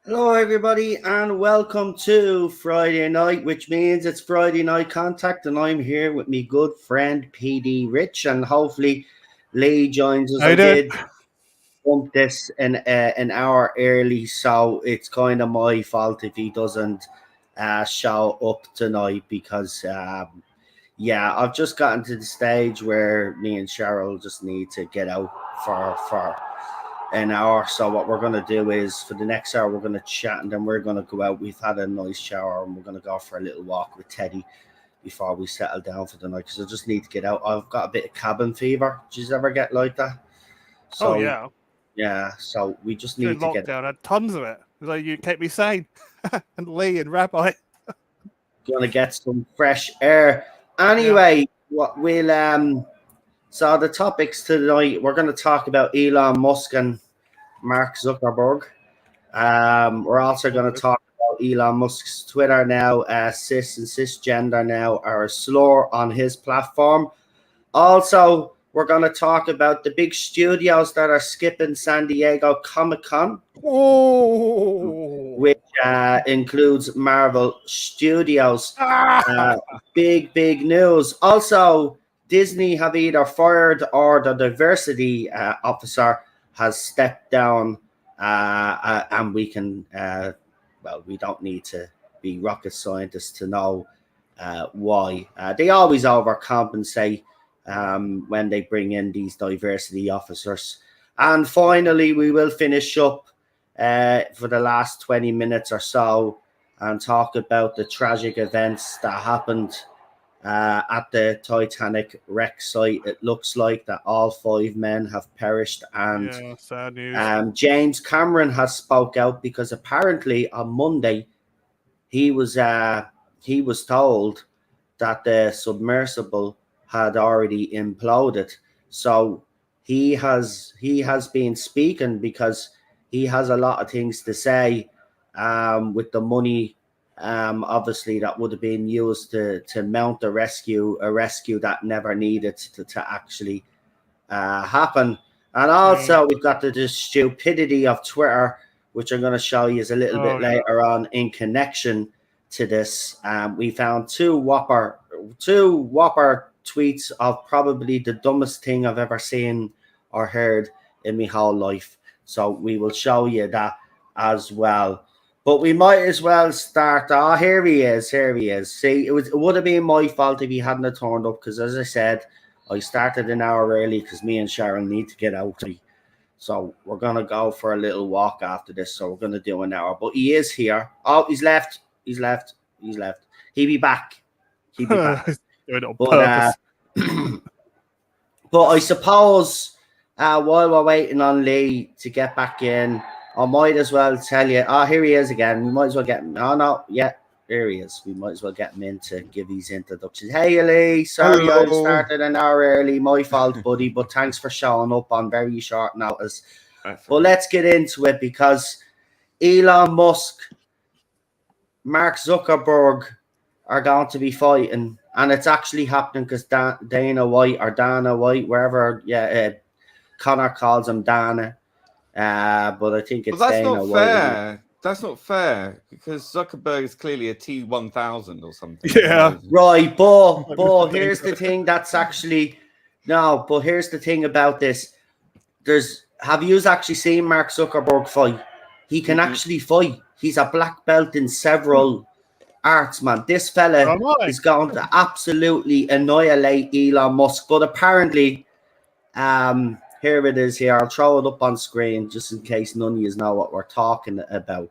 Hello, everybody, and welcome to Friday night, which means it's Friday night contact, and I'm here with my good friend PD Rich, and hopefully Lee joins us. How I you doing? did bump this an hour early, so it's kind of my fault if he doesn't show up tonight because yeah, I've just gotten to the stage where me and Cheryl just need to get out for an hour. So what we're gonna do is for the next hour we're gonna chat and then we're gonna go out. We've had a nice shower and we're gonna go for a little walk with Teddy before we settle down for the night because I just need to get out. I've got a bit of cabin fever. Did you ever get like that? Oh So yeah, yeah, so we just during need to get lockdown, I had tons of it. It was like you kept me sane, and Lee and Rabbi. gonna get some fresh air. Yeah, Anyway, what we'll so the topics tonight we're gonna talk about Elon Musk and Mark Zuckerberg. We're also going to always. talk about Elon Musk's Twitter now. Cis and cisgender now are a slur on his platform. Also, we're going to talk about the big studios that are skipping San Diego Comic Con, Oh, which includes Marvel Studios. ah! Uh, big news. Also, Disney have either fired or the diversity officer has stepped down, and we can, well, we don't need to be rocket scientists to know why. They always overcompensate when they bring in these diversity officers. And finally, we will finish up for the last 20 minutes or so and talk about the tragic events that happened at the Titanic wreck site. It looks like that all five men have perished, and Yeah, sad news. James Cameron has spoke out because apparently on Monday he was told that the submersible had already imploded. So he has been speaking because he has a lot of things to say with the money obviously that would have been used to mount a rescue that never needed to actually happen. And Yeah. also we've got the stupidity of Twitter, which I'm going to show you is a little Oh bit yeah. later on in connection to this. We found two whopper tweets of probably the dumbest thing I've ever seen or heard in my whole life. So we will show you that as well. But we might as well start. Oh, here he is. Here he is. See, it would have been my fault if he hadn't have turned up because, as I said, I started an hour early because me and Sharon need to get out. So we're gonna go for a little walk after this. So we're gonna do an hour. But he is here. Oh, he's left. He's left. He's left. He'll be back. He'll be back. Doing it on But purpose. but I suppose while we're waiting on Lee to get back in, I might as well tell you. Oh, here he is again. We might as well get him. Oh no, yeah, here he is. We might as well get him in to give his introduction. Hey Lee, sorry I Hello. started an hour early. My fault, buddy. But thanks for showing up on very short notice. That's But all let's get into it because Elon Musk, Mark Zuckerberg are going to be fighting, and it's actually happening because Dana White or Dana White, wherever, yeah, Connor calls him Dana, but I think Well, it's that's Dana not White. fair. That's not fair because Zuckerberg is clearly a T1000 or something. Yeah. Right, but Like Mr. here's the Data. thing. That's actually no, but here's the thing about this. There's have you actually seen Mark Zuckerberg fight? He can Mm-mm. actually fight. He's a black belt in several arts, man. This fella Am I? is going to absolutely annihilate Elon Musk. But apparently, here it is. Here, I'll throw it up on screen just in case none of you know what we're talking about,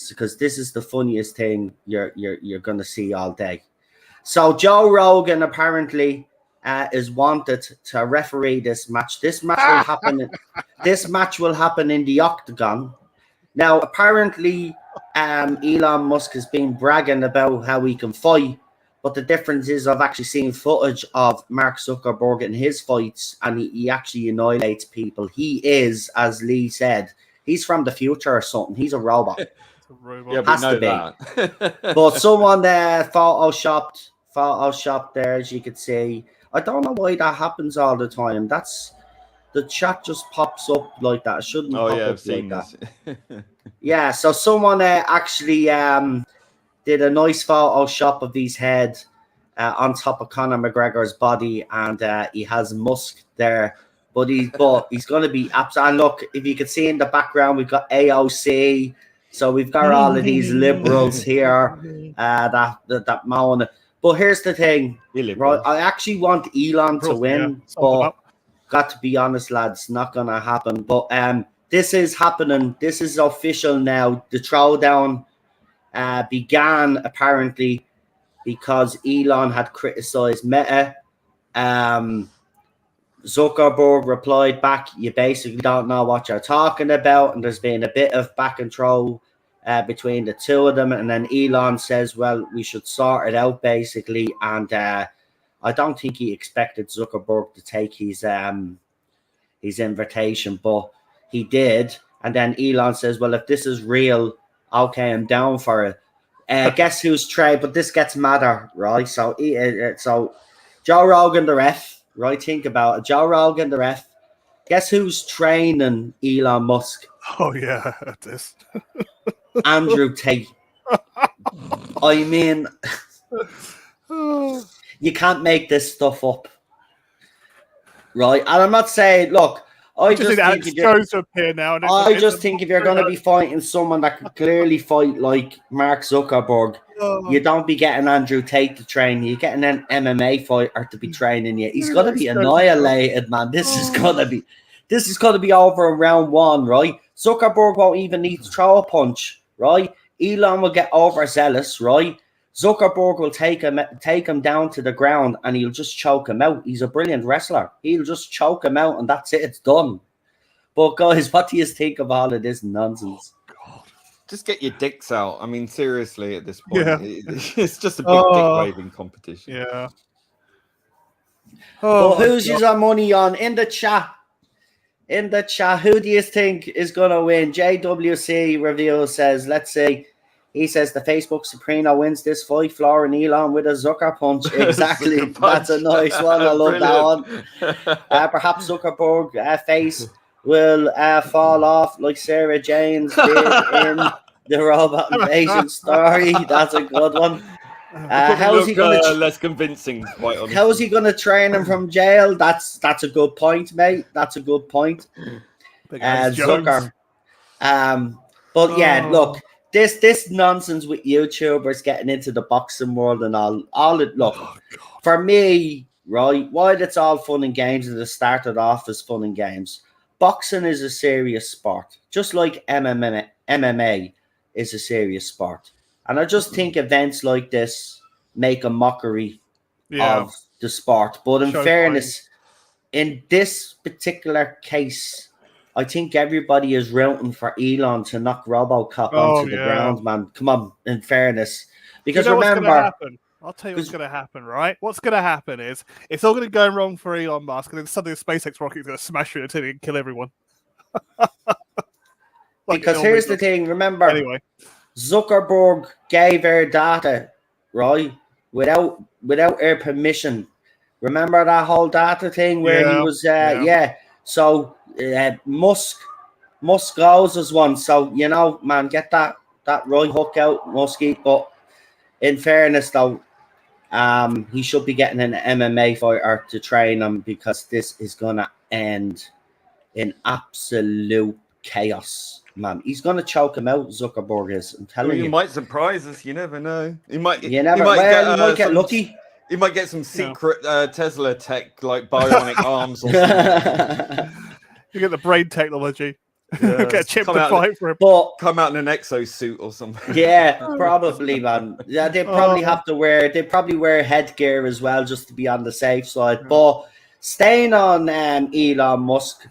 because this is the funniest thing you're going to see all day. So Joe Rogan apparently is wanted to referee this match. This match will happen. This match will happen in the octagon. Now, apparently, Elon Musk has been bragging about how he can fight, but the difference is I've actually seen footage of Mark Zuckerberg in his fights, and he actually annihilates people. He is, as Lee said, he's from the future or something. He's a robot. It's a robot. Yeah, we Has to know be. that. But someone there photoshopped there, as you could see. I don't know why that happens all the time. That's the chat just pops up like that. It shouldn't Oh pop yeah, up I've seen like this. that. Yeah, so someone actually did a nice Photoshop of his head on top of Conor McGregor's body, and he has Musk there. But he's going to be absolutely. And look, if you can see in the background, we've got AOC. So we've got all of these liberals here that moan. But here's the thing, right? I actually want Elon to win, but got to be honest, lads, not going to happen. But this is happening. This is official now. The throwdown began apparently because Elon had criticized Meta. Zuckerberg replied back, "You basically don't know what you're talking about," and there's been a bit of back and throw between the two of them. And then Elon says, "Well, we should sort it out," basically. And I don't think he expected Zuckerberg to take his invitation, but he did. And then Elon says, "Well, if this is real, okay, I'm down for it." Guess who's trade? But this gets madder, right? So Joe Rogan, the ref, right? Think about it. Joe Rogan, the ref. Guess who's training Elon Musk? Oh yeah, this Andrew Tate. I mean, you can't make this stuff up, right? And I'm not saying, look, I just think Alex Jones to appear now. I just think if you're going to be fighting someone that could clearly fight like Mark Zuckerberg, you don't be getting Andrew Tate to train you. You're getting an MMA fighter to be training you. He's going to be annihilated, man. This is going to be over in round one, right? Zuckerberg won't even need to throw a punch, right? Elon will get overzealous, right? Zuckerberg will take him down to the ground and he'll just choke him out. He's a brilliant wrestler. He'll just choke him out and that's it. It's done. But guys, what do you think of all of this nonsense? God. Just get your dicks out. I mean, seriously, at this point, it's just a big dick waving competition. Yeah. But who's your money on in the chat? In the chat, who do you think is going to win? JWC Review says, let's see. He says the Facebook Soprano wins this fight, Floor and Elon with a Zucker punch. Exactly. Zucker punch. That's a nice one. I love that one. Perhaps Zuckerberg face will fall off like Sarah Janes did in the Robot Invasion story. That's a good one. How is he going to less convincing? Quite honestly. How is he going to train him from jail? That's a good point, mate. That's a good point. Zucker. But yeah, look. This nonsense with YouTubers getting into the boxing world and all it look for me, right? While it's all fun and games and it started off as fun and games, boxing is a serious sport, just like MMA is a serious sport. And I just think events like this make a mockery of the sport. But in fairness, in this particular case, I think everybody is rooting for Elon to knock RoboCop onto the ground, man. Come on, in fairness. Because remember... I'll tell you what's going to happen, right? What's going to happen is it's all going to go wrong for Elon Musk, and then suddenly the SpaceX rocket is going to smash through the and kill everyone. Because here's the thing, remember, Zuckerberg gave her data, right? Without her permission. Remember that whole data thing where he was... So... Musk goes as one, so man, get that right hook out, Muskie. But in fairness, though, he should be getting an MMA fighter to train him because this is gonna end in absolute chaos, man. He's gonna choke him out. Zuckerberg is. I'm telling you. He might surprise us. You never know. He might get lucky. He might get some secret Tesla tech like bionic arms or something. You get the brain technology. Get a chip to fight for him. Come out in an exosuit or something. Yeah, probably, man. Yeah, they probably have to wear. They probably wear headgear as well, just to be on the safe side. But staying on Elon Musk,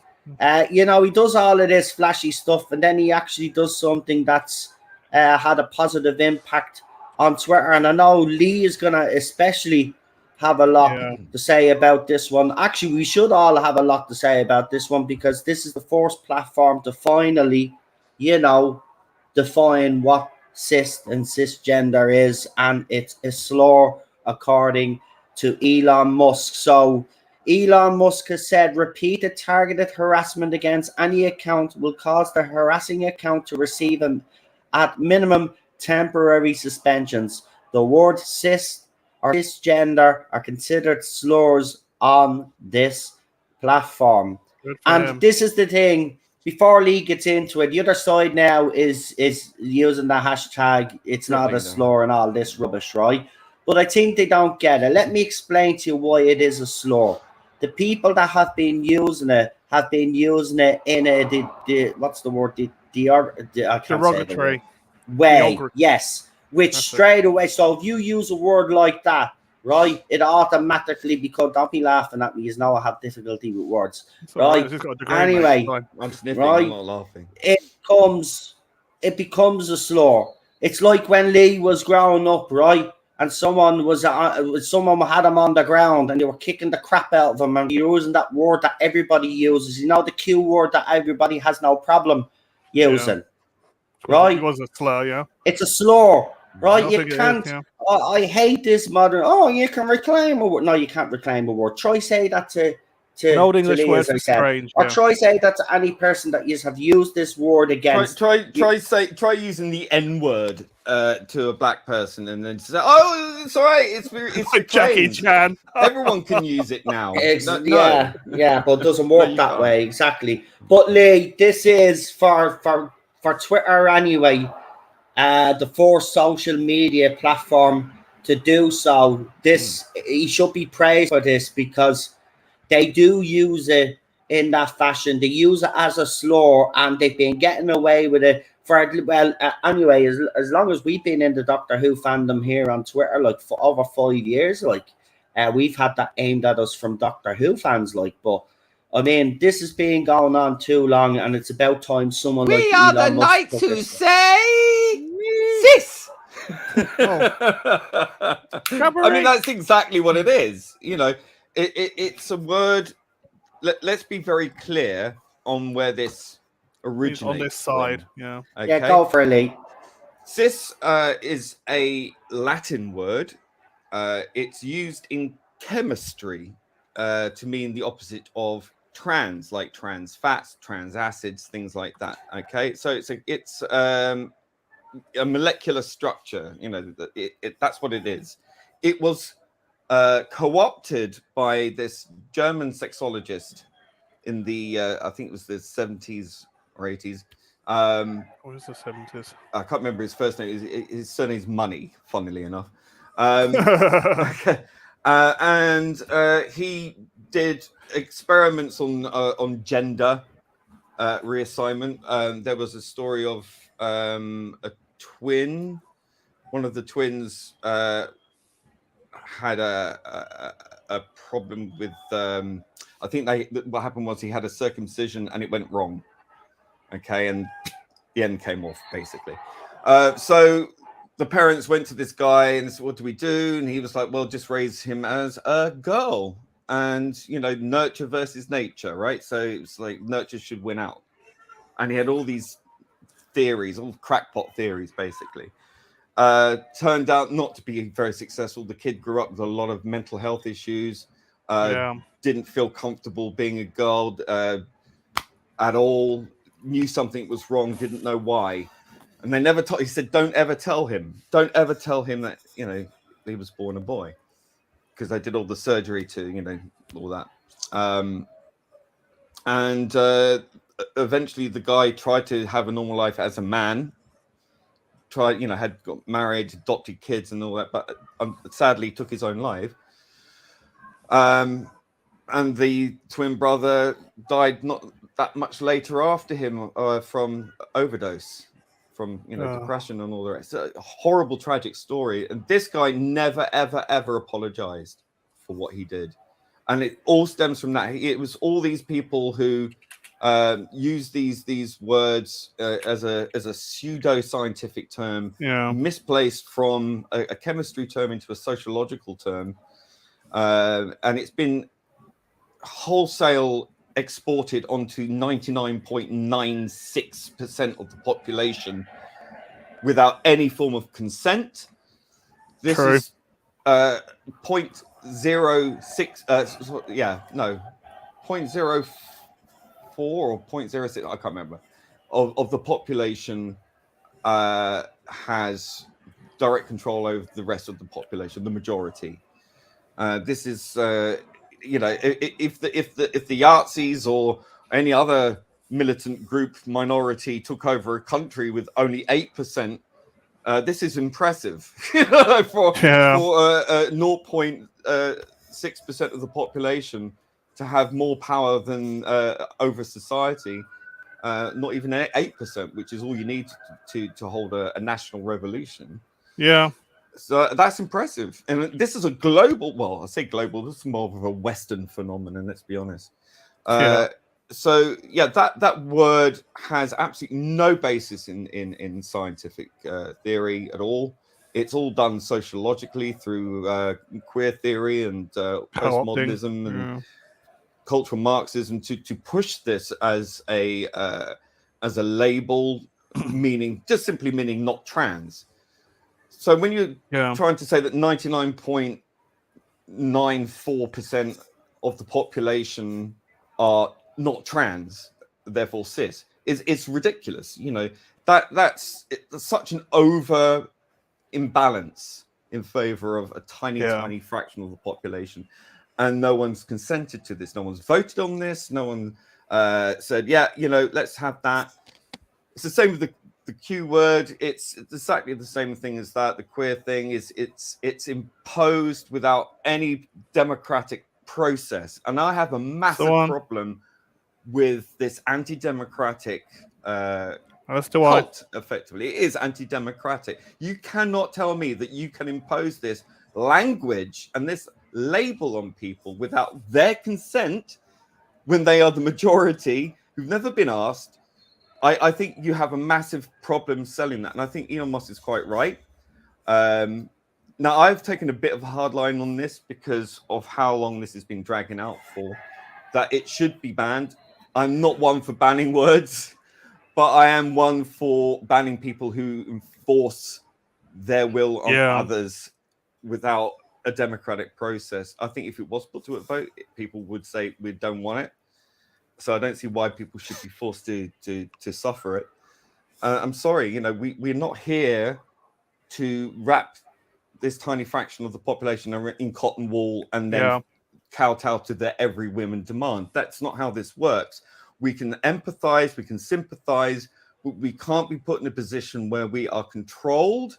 he does all of this flashy stuff, and then he actually does something that's had a positive impact on Twitter. And I know Lee is gonna especially have a lot to say about this one. Actually, we should all have a lot to say about this one because this is the first platform to finally, define what cis and cisgender is, and it's a slur according to Elon Musk. So Elon Musk has said repeated targeted harassment against any account will cause the harassing account to receive at minimum temporary suspensions. The word cis or cisgender are considered slurs on this platform. Good for And him. this is the thing. Before Lee gets into it, the other side now is using the hashtag it's not a slur and all this rubbish, right? But I think they don't get it. Let me explain to you why it is a slur. The people that have been using it in the what's the word? I can't say the word. Derogatory. Way, Deography. yes. Which That's straight away, so if you use a word like that, right, it automatically becomes, don't be laughing at me, you know I have difficulty with words. It's all Right. I've just got a degree, Anyway, mate. Fine. I'm sniffing. right. I'm not laughing. It becomes a slur. It's like when Lee was growing up, right? And someone had him on the ground and they were kicking the crap out of him and using that word that everybody uses. You know, the Q word that everybody has no problem using. Yeah. Right? It was a slur, yeah. It's a slur, right? You Nothing can't. is, yeah. I hate this modern. Oh, you can reclaim a word. No, you can't reclaim a word. Try say that to An old English Lee, word as I for said. strange. Or Yeah. try say that to any person that you have used this word against. Try using the N word to a black person and then say, "Oh, it's all right. It's Like Jackie reclaimed. Chan. Everyone can use it now." No. Yeah, but it doesn't work that way exactly. But Lee, this is for Twitter anyway. The first social media platform to do so. This he should be praised for this because they do use it in that fashion. They use it as a slur, and they've been getting away with it for anyway. As long as we've been in the Doctor Who fandom here on Twitter, like for over 5 years, like we've had that aimed at us from Doctor Who fans, like. But I mean, this has been going on too long, and it's about time someone like Elon Musk took it. say cis. Cabaret. I mean, that's exactly what it is. You know, it's a word. Let's be very clear on where this originates. On this side, yeah. Okay? Yeah, go for it, Lee. Cis is a Latin word. It's used in chemistry to mean the opposite of trans, like trans fats, trans acids, things like that. Okay, so it's a molecular structure. You know, that's what it is. It was co-opted by this German sexologist in the I think it was the 70s or 80s. What is the 70s? I can't remember his first name. His surname's Money, funnily enough. And he did experiments on gender reassignment. There was a story of a twin. One of the twins had a problem with. I think what happened was he had a circumcision and it went wrong. Okay, and the end came off basically. So the parents went to this guy and said, "What do we do?" And he was like, "Well, just raise him as a girl." And you know, nurture versus nature, right? So it's like nurture should win out. And he had all these theories, all crackpot theories, basically. Turned out not to be very successful. The kid grew up with a lot of mental health issues. Didn't feel comfortable being a girl at all. Knew something was wrong, didn't know why. And they never told. He said, "Don't ever tell him. Don't ever tell him that he was born a boy," because they did all the surgery to all that. And eventually, the guy tried to have a normal life as a man. Had got married, adopted kids, and all that, but sadly took his own life. And the twin brother died not that much later after him from overdose, from depression and all the rest. It's a horrible, tragic story. And this guy never, ever, ever apologized for what he did. And it all stems from that. It was all these people who use these words as a pseudo-scientific term, misplaced from a chemistry term into a sociological term. And it's been wholesale exported onto 99.96% of the population without any form of consent. This is 0.06. 0.04 or 0.06. I can't remember. Of the population has direct control over the rest of the population, the majority. This is, if the Yazidis or any other militant group minority took over a country with only 8%, this is impressive for 0.6% of the population to have more power than over society. Not even 8%, which is all you need to hold a national revolution. Yeah. So that's impressive. And this is a global, well, I say global, this is more of a Western phenomenon, let's be honest. So yeah, that word has absolutely no basis in scientific theory at all. It's all done sociologically through queer theory and postmodernism and cultural Marxism to push this as a label, simply meaning not trans. So when you're trying to say that 99.94% of the population are not trans, therefore cis, it's ridiculous. That's such an over imbalance in favor of a tiny fraction of the population, and no one's consented to this. No one's voted on this. No one said, let's have that. It's the same with the Q word. It's exactly the same thing as that. The queer thing is it's imposed without any democratic process, and I have a massive problem with this anti-democratic cult. Effectively, it is anti-democratic. You cannot tell me that you can impose this language and this label on people without their consent when they are the majority who've never been asked. I think you have a massive problem selling that. And I think Elon Musk is quite right. Now, I've taken a bit of a hard line on this because of how long this has been dragging out for, that it should be banned. I'm not one for banning words, but I am one for banning people who enforce their will on others without a democratic process. I think if it was put to a vote, people would say we don't want it. So I don't see why people should be forced to suffer it. I'm sorry, we're not here to wrap this tiny fraction of the population in cotton wool and then kowtow to their every whim demand. That's not how this works. We can empathize, we can sympathize, but we can't be put in a position where we are controlled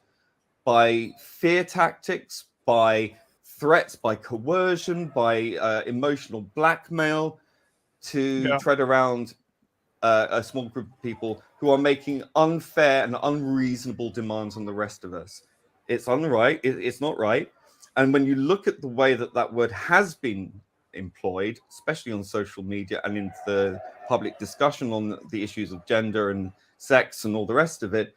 by fear tactics, by threats, by coercion, by emotional blackmail, to tread around a small group of people who are making unfair and unreasonable demands on the rest of us. It's unright. It's not right. And when you look at the way that word has been employed, especially on social media and in the public discussion on the issues of gender and sex and all the rest of it,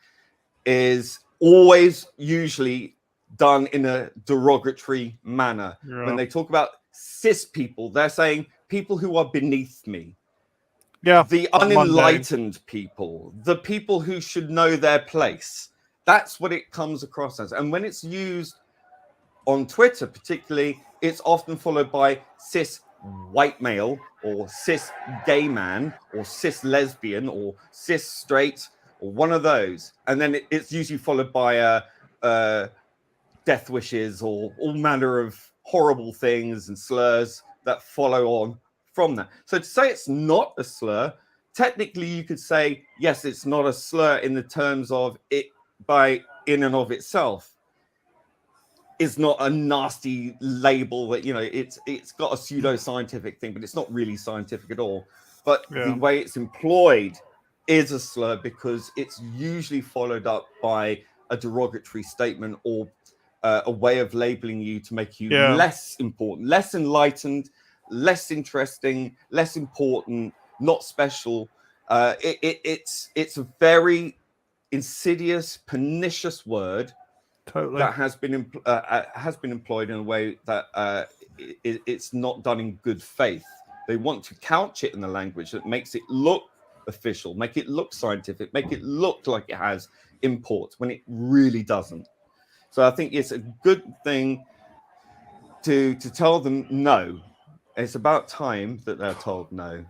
is always usually done in a derogatory manner. When they talk about cis people, they're saying people who are beneath me, the unenlightened people, the people who should know their place. That's what it comes across as. And when it's used on Twitter particularly, it's often followed by cis white male or cis gay man or cis lesbian or cis straight or one of those. And then it's usually followed by death wishes or all manner of horrible things and slurs that follow on from that. So to say it's not a slur, technically you could say, yes, it's not a slur in the terms of it by in and of itself is not a nasty label that, it's got a pseudo-scientific thing, but it's not really scientific at all. But the way it's employed is a slur because it's usually followed up by a derogatory statement or a way of labeling you to make you less important, less enlightened, less interesting, less important, not special. It's a very insidious, pernicious word that has been employed in a way that it's not done in good faith. They want to couch it in the language that makes it look official, make it look scientific, make it look like it has import when it really doesn't. So I think it's a good thing to tell them no. It's about time that they're told no.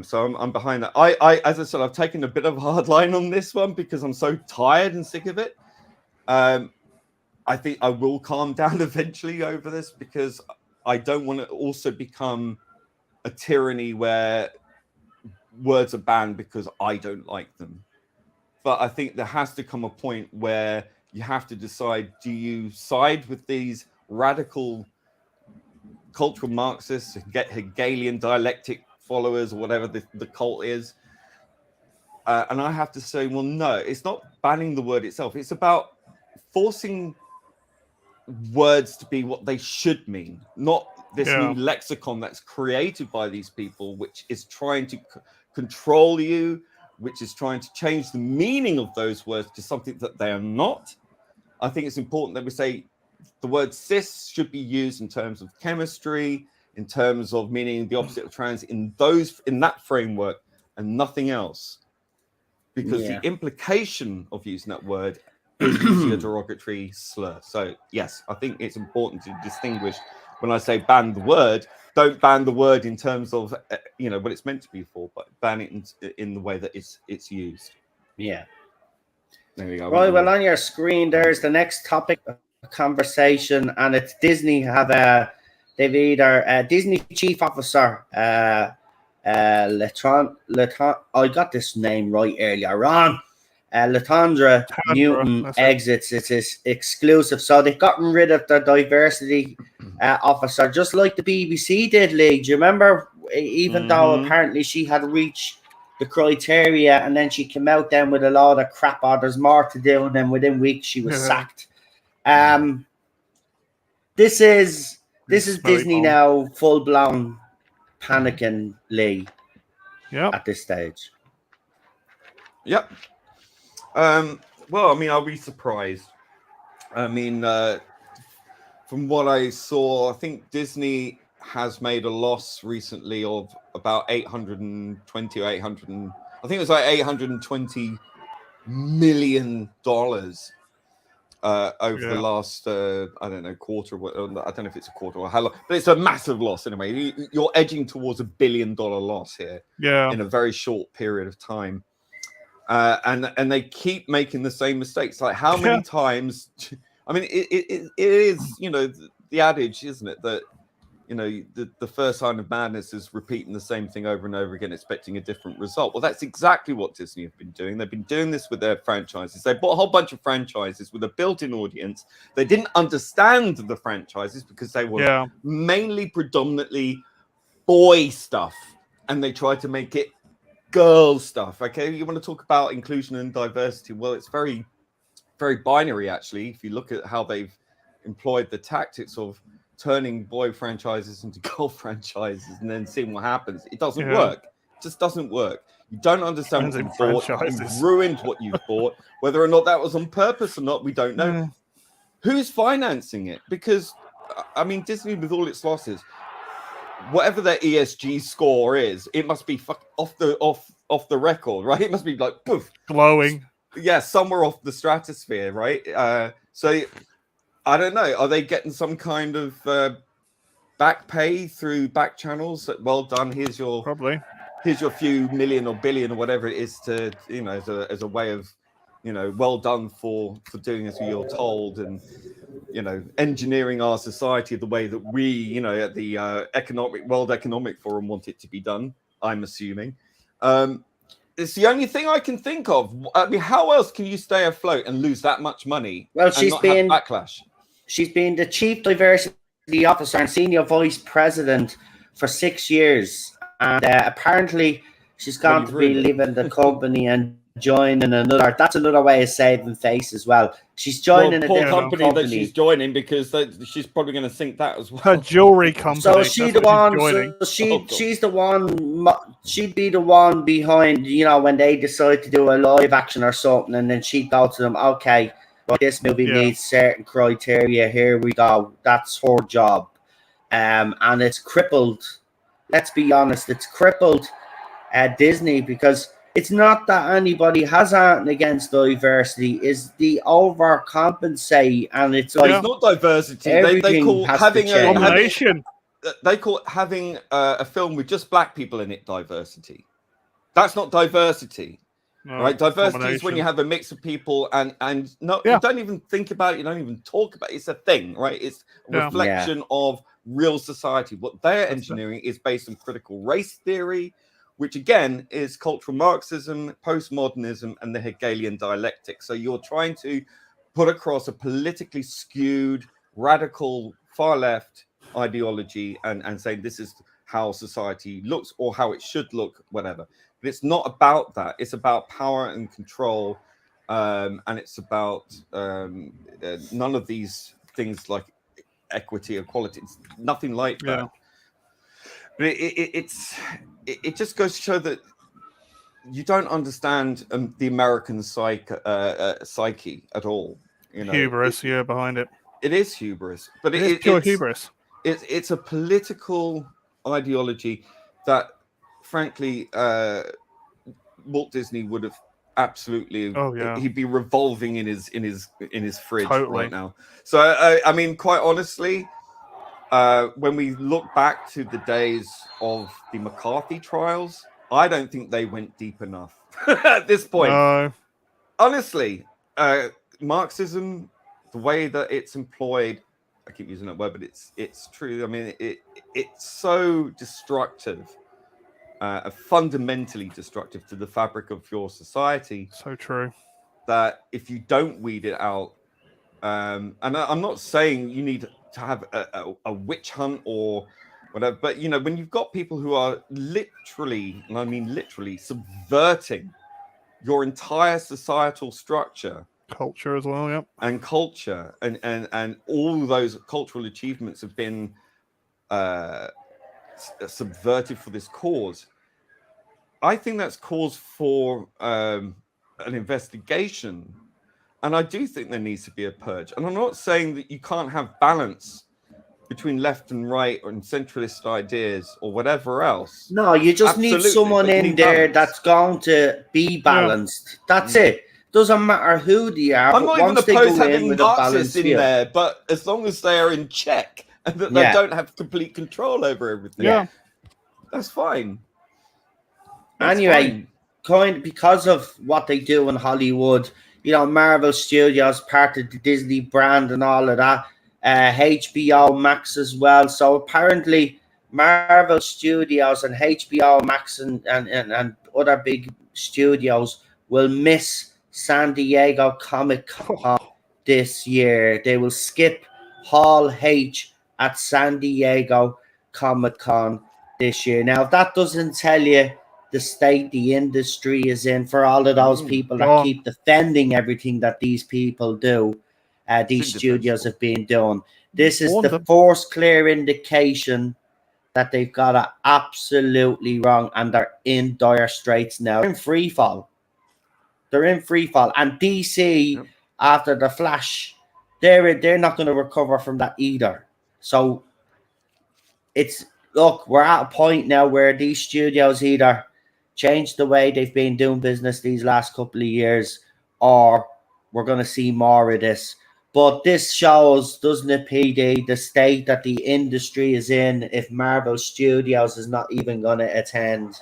So I'm behind that. I as I said, I've taken a bit of a hard line on this one because I'm so tired and sick of it. I think I will calm down eventually over this because I don't want to also become a tyranny where words are banned because I don't like them. But I think there has to come a point where you have to decide, do you side with these radical cultural Marxists, Hegelian dialectic followers, or whatever the cult is? And I have to say, well, no, it's not banning the word itself. It's about forcing words to be what they should mean, not this new lexicon that's created by these people, which is trying to control you, which is trying to change the meaning of those words to something that they are not. I think it's important that we say the word cis should be used in terms of chemistry, in terms of meaning the opposite of trans, in that framework and nothing else. Because the implication of using that word is usually a derogatory slur. So yes, I think it's important to distinguish when I say ban the word. Don't ban the word in terms of what it's meant to be for, but ban it in the way that it's used. Yeah. There we go. Right. Well, on your screen, there's the next topic of conversation, and it's Disney they've either Disney chief officer Letron I got this name right earlier on. Latondra Newton exits. It's exclusive, so they've gotten rid of the diversity officer, just like the BBC did, Lee. Do you remember? Even though apparently she had reached the criteria, and then she came out then with a lot of crap. Oh, there's more to do, and then within weeks she was sacked. This is Disney now, full blown panicking, Lee. Yeah. At this stage. Yep. Well, I mean, I'll be surprised. I mean, from what I saw, I think Disney has made a loss recently of about 820 or 800. I think it was like $820 million over the last, I don't know, quarter. I don't know if it's a quarter or how long, but it's a massive loss anyway. You're edging towards $1 billion loss here. Yeah. In a very short period of time. And they keep making the same mistakes. Like how many times? I mean, it is the adage, isn't it, that the first sign of madness is repeating the same thing over and over again, expecting a different result. Well, that's exactly what Disney have been doing. They've been doing this with their franchises. They bought a whole bunch of franchises with a built-in audience. They didn't understand the franchises because they were mainly predominantly boy stuff, and they tried to make it girl stuff. Okay, you want to talk about inclusion and diversity? Well, it's very, very binary actually. If you look at how they've employed the tactics of turning boy franchises into girl franchises and then seeing what happens, it doesn't work. It just doesn't work. You don't understand what you bought. You've ruined what you've bought. Whether or not that was on purpose or not, we don't know. Who's financing it? Because I mean, Disney, with all its losses, whatever their ESG score is, it must be off the record, right? It must be like poof, glowing. Yeah, somewhere off the stratosphere, right? So I don't know. Are they getting some kind of back pay through back channels? That, well done. Here's your few million or billion or whatever it is to as a way of well done for doing as you're told, and engineering our society the way that we at the World Economic Forum want it to be done. I'm assuming it's the only thing I can think of. I mean, how else can you stay afloat and lose that much money? Well, she's been backlash. She's been the chief diversity officer and senior vice president for 6 years, and apparently she's going to be leaving the company and joining another. That's another way of saving face as well. She's joining a different company that she's joining because she's probably going to sink that as well. Her jewelry company. So she's the one. She's the one. She'd be the one behind. When they decide to do a live action or something, and then she'd go to them. Okay, well, this movie needs certain criteria. Here we go. That's her job, and it's crippled. Let's be honest. It's crippled Disney because it's not that anybody has anything against diversity. Is the overcompensate, and it's like It's not diversity. They everything call has to having change. Domination. they call having a film with just black people in it diversity. That's not diversity. No, Right, diversity is domination. when you have a mix of people, and no, Yeah. you don't even think about it, you don't even talk about it. It's a thing, right? It's a Yeah. reflection of real society. What they're That's engineering is based on critical race theory, which again is cultural Marxism, postmodernism, and the Hegelian dialectic. So you're trying to put across a politically skewed, radical, far left ideology and saying this is how society looks or how it should look, whatever. But it's not about that. It's about power and control, and it's about none of these things like equity, equality. It's nothing like that. Yeah. But it just goes to show that you don't understand the American psyche at all. You know, Hubris, behind it. It is hubris, but It's pure hubris. It's a political ideology that, frankly, Walt Disney would have absolutely. Oh, yeah. He'd be revolving in his fridge Totally. right now. So I mean, quite honestly, when we look back to the days of the McCarthy trials, I don't think they went deep enough at this point. No. Honestly, Marxism, the way that it's employed, I keep using that word, but it's true. I mean, it's so destructive, fundamentally destructive to the fabric of your society. So true. That if you don't weed it out, and I'm not saying you need to have a witch hunt or whatever, but you know, when you've got people who are literally, and I mean literally, subverting your entire societal structure, Culture as well, yeah. and culture, and all those cultural achievements have been subverted for this cause. I think that's cause for an investigation, and I do think there needs to be a purge. And I'm not saying that you can't have balance between left and right or centralist ideas or whatever else. No, you just need Absolutely, someone but you in need there balance. that's going to be balanced. That's it. Doesn't matter who they are. I'm but not even once they opposed to go in having with a balanced Marxists in view. there, but as long as they are in check and that they don't have complete control over everything, that's fine. That's anyway, fine. because of what they do in Hollywood, you know, Marvel Studios, part of the Disney brand and all of that, HBO Max as well. So apparently Marvel Studios and HBO Max and other big studios will miss San Diego Comic-Con this year. They will skip Hall H at San Diego Comic-Con this year. Now, if that doesn't tell you the state the industry is in for all of those people that keep defending everything that these people do, these studios have been doing. This is the first clear indication that they've got it absolutely wrong and they're in dire straits now. They're in free fall. And DC, after the Flash, they're not going to recover from that either. So we're at a point now where these studios either change the way they've been doing business these last couple of years, or we're going to see more of this. But this shows, doesn't it, PD, the state that the industry is in if Marvel Studios is not even going to attend.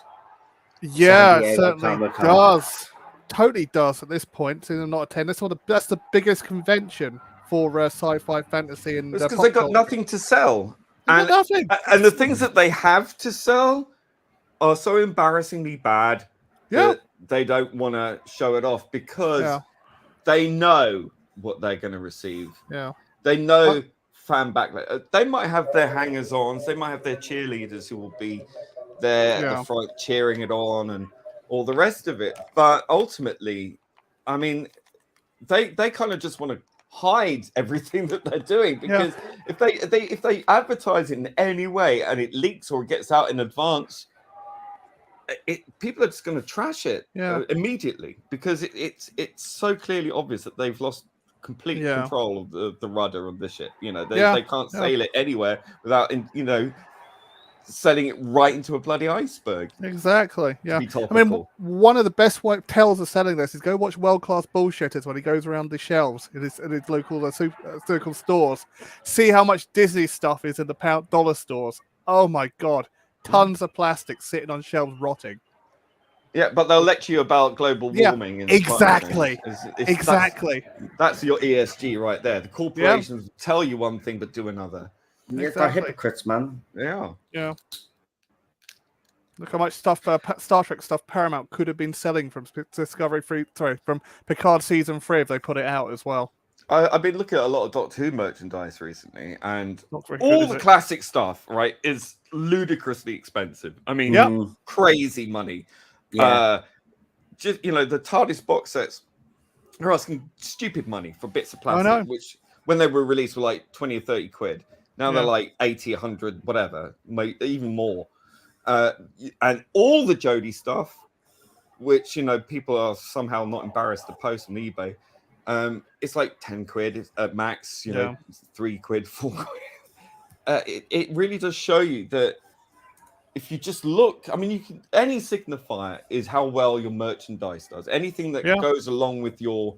Yeah, it certainly does. Totally does at this point. So they're not attend. That's the biggest convention for sci-fi, fantasy, and because they've got nothing to sell. And the things that they have to sell are so embarrassingly bad that they don't want to show it off because they know what they're going to receive. Yeah, they know fan backlash. They might have their hangers-ons, they might have their cheerleaders who will be there at the front cheering it on and all the rest of it. But ultimately, I mean, they kind of just want to hide everything that they're doing because if they advertise it in any way and it leaks or gets out in advance, people are just going to trash it immediately because it's so clearly obvious that they've lost complete control of the rudder of the ship. You know, they can't sail it anywhere without selling it right into a bloody iceberg. Exactly. Yeah. Be I mean, topical. one of the best tells of selling this is go watch World Class Bullshitters when he goes around the shelves in his local circle stores. See how much Disney stuff is in the dollar stores. Oh my God. Tons of plastic sitting on shelves rotting. Yeah, but they'll lecture you about global warming. And exactly. Exactly. That's your ESG right there. The corporations tell you one thing but do another. Yeah, they're hypocrites, man. Yeah. Yeah. Look how much stuff, Star Trek stuff, Paramount could have been selling from from Picard season 3 if they put it out as well. I've been looking at a lot of Doctor Who merchandise recently, and all the classic stuff, right, is ludicrously expensive. I mean, crazy money. Yeah. Just the TARDIS box sets are asking stupid money for bits of plastic, which when they were released were like 20 or 30 quid. Now they're like 80, 100, whatever, even more. And all the Jodie stuff, which people are somehow not embarrassed to post on eBay, it's like 10 quid at max, 3 quid, 4 quid. It really does show you that if you just look, I mean, any signifier is how well your merchandise does. Anything that goes along with your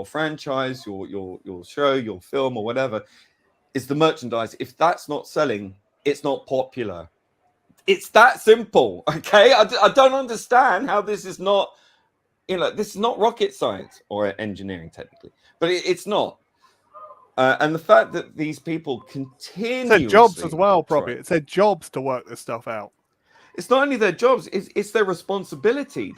franchise, your show, your film, or whatever, is the merchandise. If that's not selling, it's not popular. It's that simple, okay? I don't understand how this is not, this is not rocket science or engineering technically, but it's not. And the fact that these people continue, it's their jobs as well, probably. It's their jobs to work this stuff out. It's not only their jobs; it's their responsibility.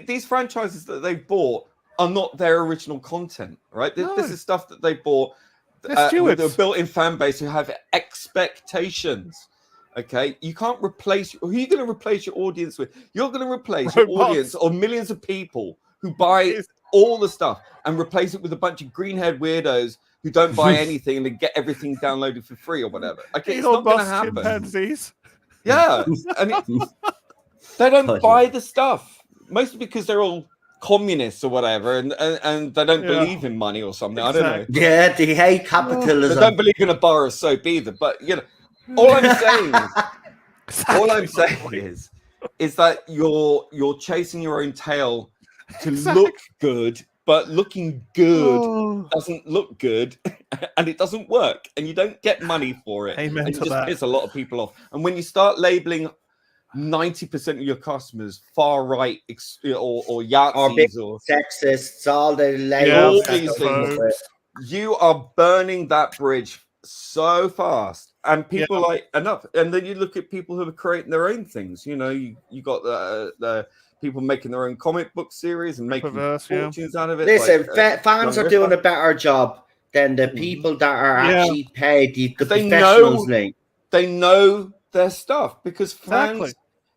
These franchises that they bought are not their original content, right? No. This is stuff that they bought with a built-in fan base who have expectations. Okay, you can't replace. Who are you going to replace your audience with? You're going to replace your audience or millions of people who buy all the stuff and replace it with a bunch of green-haired weirdos who don't buy anything and they get everything downloaded for free or whatever. Okay, it's not going to happen. Chimpanzees. Yeah, and they don't buy the stuff, mostly because they're all communists or whatever, and they don't believe in money or something. Exactly. I don't know. Yeah, they hate capitalism. They don't believe in a bar of soap either. But all I'm saying is that you're chasing your own tail to look good, but looking good doesn't look good, and it doesn't work, and you don't get money for it. Amen and to just that. piss a lot of people off. And when you start labeling 90% of your customers far right or Yazis or sexists, all these things, you are burning that bridge so fast, and people are like enough. And then you look at people who are creating their own things. You got the people making their own comic book series and making fortunes out of it. Listen, fans are doing a better job than the people that are actually paid the professionals. They know their stuff, because fans,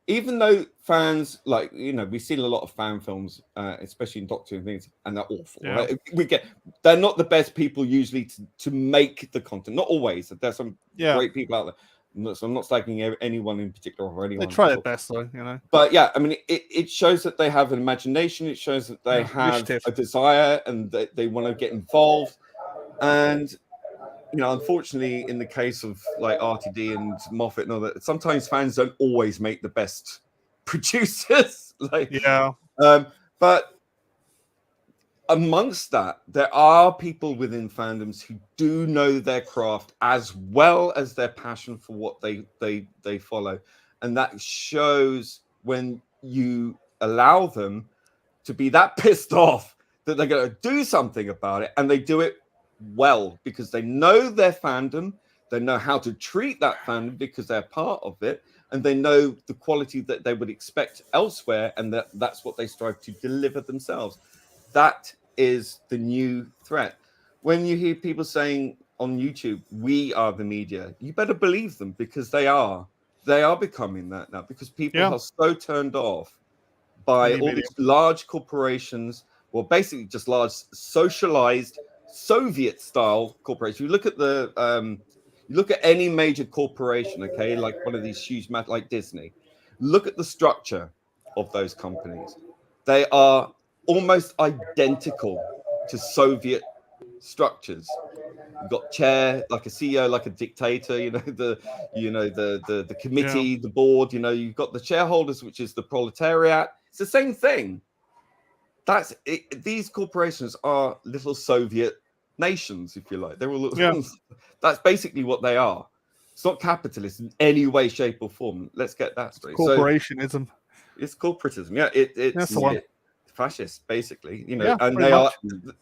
even though fans, we've seen a lot of fan films, especially in Doctor and things, and they're awful. Yeah. Right? They're not the best people usually to make the content. Not always. There's some great people out there. So I'm not slagging anyone in particular or anyone. They try their best, though, But yeah, I mean, it shows that they have an imagination. It shows that they have a desire and that they want to get involved. And unfortunately, in the case of like RTD and Moffat and all that, sometimes fans don't always make the best producers. But amongst that, there are people within fandoms who do know their craft as well as their passion for what they follow, and that shows when you allow them to be that pissed off that they're going to do something about it, and they do it well because they know their fandom, they know how to treat that fandom because they're part of it, and they know the quality that they would expect elsewhere, and that's what they strive to deliver themselves. That is the new threat. When you hear people saying on YouTube, we are the media, you better believe them, because they are becoming that now, because people are so turned off by all these large corporations, well, basically just large socialized Soviet style corporations. You look at any major corporation, okay, like one of these huge like Disney, look at the structure of those companies. They are almost identical to Soviet structures. You've got chair, like a CEO, like a dictator. The committee, the board. You've got the shareholders, which is the proletariat. It's the same thing. That's it. These corporations are little Soviet nations, if you like. They're all. That's basically what they are. It's not capitalist in any way, shape, or form. Let's get that straight. Corporationism. It's corporatism. Yeah, it's fascist, basically. And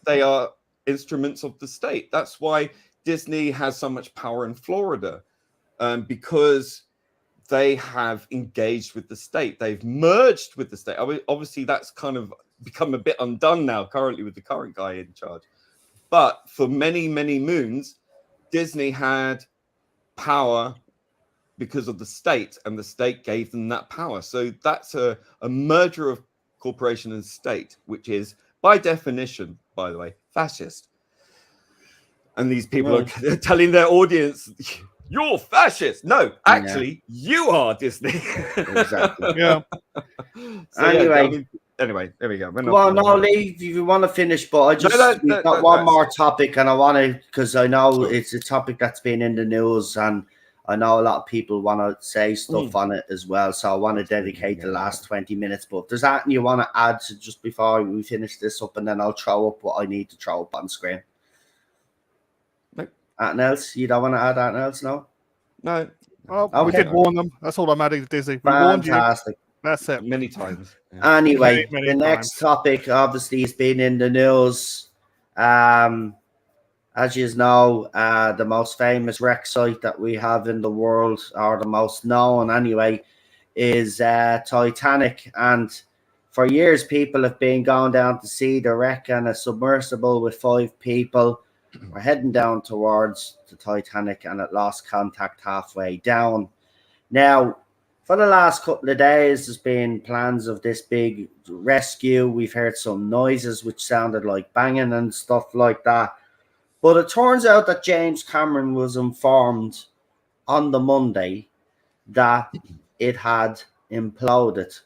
they are instruments of the state. That's why Disney has so much power in Florida, because they have engaged with the state. They've merged with the state. I mean, obviously, that's kind of become a bit undone now, currently, with the current guy in charge. But for many, many moons, Disney had power because of the state, and the state gave them that power. So that's a merger of corporation and state, which is, by definition, by the way, fascist. And these people are telling their audience, you're fascist. No, actually, you are, Disney. Exactly. Yeah. So, anyway, there we go. Well, no, Lee, if you want to finish, but I just we've got one more topic, and I want to, because I know it's a topic that's been in the news, and I know a lot of people want to say stuff on it as well. So I want to dedicate the last 20 minutes. But if there's anything you want to add to just before we finish this up, and then I'll throw up what I need to throw up on screen. Anything else? You don't want to add anything else, no? No. Well, we did warn them. That's all I'm adding to Disney. We warned you. That's it. Many times. Yeah. Anyway, the next topic obviously has been in the news. As you know, the most famous wreck site that we have in the world, or the most known anyway, is Titanic. And for years, people have been going down to see the wreck, and a submersible with 5 people were heading down towards the Titanic, and it lost contact halfway down. Now, for the last couple of days, there's been plans of this big rescue. We've heard some noises which sounded like banging and stuff like that. But it turns out that James Cameron was informed on the Monday that it had imploded.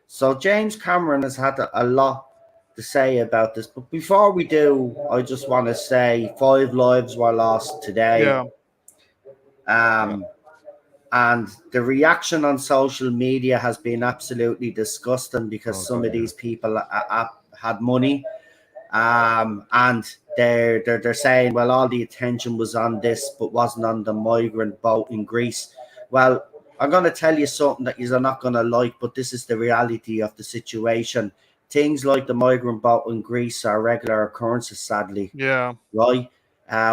So James Cameron has had a lot to say about this. But before we do, I just want to say 5 lives were lost today. And the reaction on social media has been absolutely disgusting, because some of these people had money. And they're saying, well, all the attention was on this, but wasn't on the migrant boat in Greece. Well, I'm going to tell you something that you're not going to like, but this is the reality of the situation. Things like the migrant boat in Greece are regular occurrences, sadly. Yeah. Right?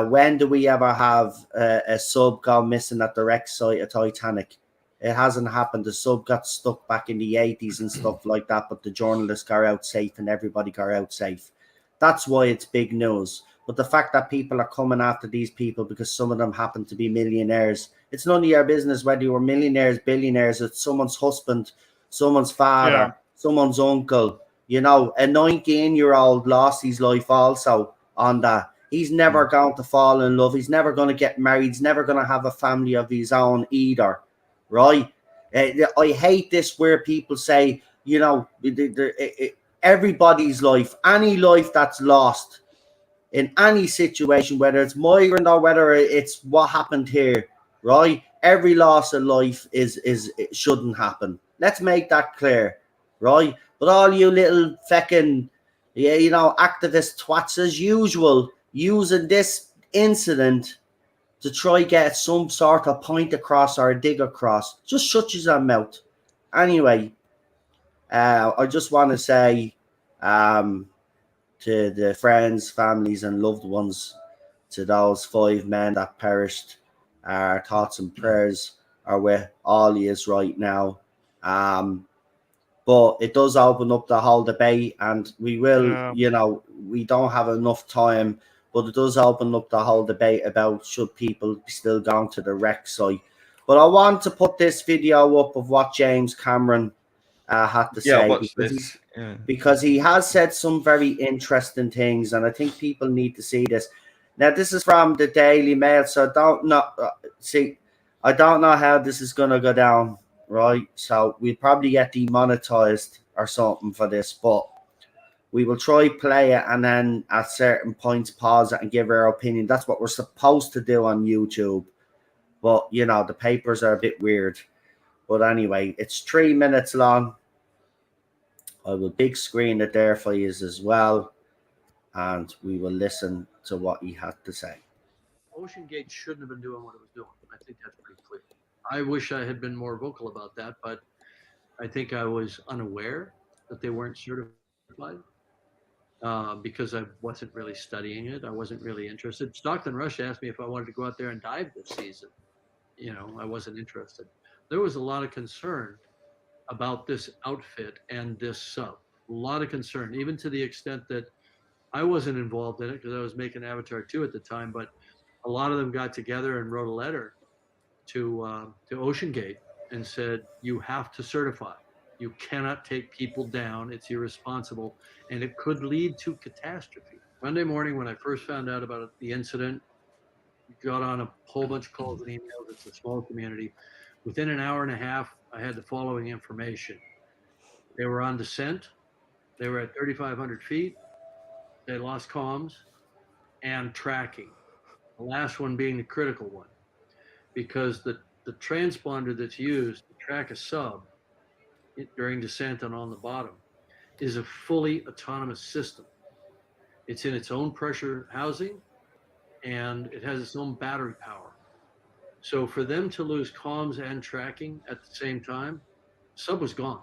When do we ever have a sub go missing at the wreck site of Titanic? It hasn't happened. The sub got stuck back in the 80s and stuff like that, but the journalists got out safe and everybody got out safe. That's why it's big news. But the fact that people are coming after these people because some of them happen to be millionaires, it's none of your business whether you were millionaires, billionaires. It's someone's husband, someone's father, someone's uncle. A 19-year-old lost his life also on that. He's never going to fall in love. He's never going to get married. He's never going to have a family of his own either, right? I hate this where people say, everybody's life, any life that's lost in any situation, whether it's migrant or whether it's what happened here, right? Every loss of life it shouldn't happen. Let's make that clear, right? But all you little feckin', activist twats as usual, using this incident to try get some sort of point across or a dig across. Just shut your mouth. Anyway, I just want to say to the friends, families, and loved ones, to those 5 men that perished, our thoughts and prayers are with all yous right now. But it does open up the whole debate, and we will, we don't have enough time, but it does open up the whole debate about should people be still going to the wreck site. But I want to put this video up of what James Cameron had to say, because he has said some very interesting things, and I think people need to see this. Now, this is from the Daily Mail, so I don't know how this is going to go down, right? So we'll probably get demonetized or something for this, but We will try play it and then at certain points pause it and give our opinion. That's what we're supposed to do on YouTube. But, you know, the papers are a bit weird. But anyway, it's 3 minutes long. I will big screen it there for you as well. And we will listen to what he had to say. OceanGate shouldn't have been doing what it was doing. I think that's pretty clear. I wish I had been more vocal about that, but I think I was unaware that they weren't certified because I wasn't really studying it. I wasn't really interested. Stockton Rush asked me if I wanted to go out there and dive this season. You know, I wasn't interested. There was a lot of concern about this outfit and this sub. A lot of concern, even to the extent that I wasn't involved in it because I was making Avatar 2 at the time, but a lot of them got together and wrote a letter to OceanGate and said, you have to certify. You cannot take people down. It's irresponsible, and it could lead to catastrophe. Monday morning, when I first found out about the incident, got on a whole bunch of calls and emails. It's a small community. Within an hour and a half, I had the following information. They were on descent. They were at 3,500 feet. They lost comms and tracking. The last one being the critical one, because the transponder that's used to track a sub during descent and on the bottom is a fully autonomous system. It's in its own pressure housing and it has its own battery power. So for them to lose comms and tracking at the same time, sub was gone.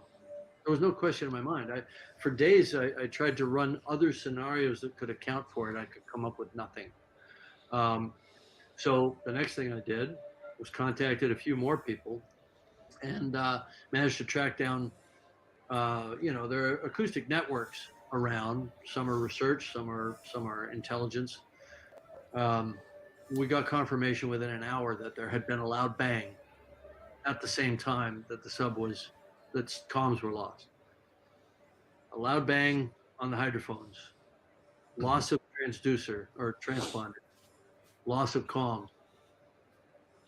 There was no question in my mind. For days, I tried to run other scenarios that could account for it. I could come up with nothing. So the next thing I did was contacted a few more people and managed to track down, there are acoustic networks around. Some are research, some are intelligence. We got confirmation within an hour that there had been a loud bang at the same time that that comms were lost. A loud bang on the hydrophones, loss of transducer or transponder, loss of comms.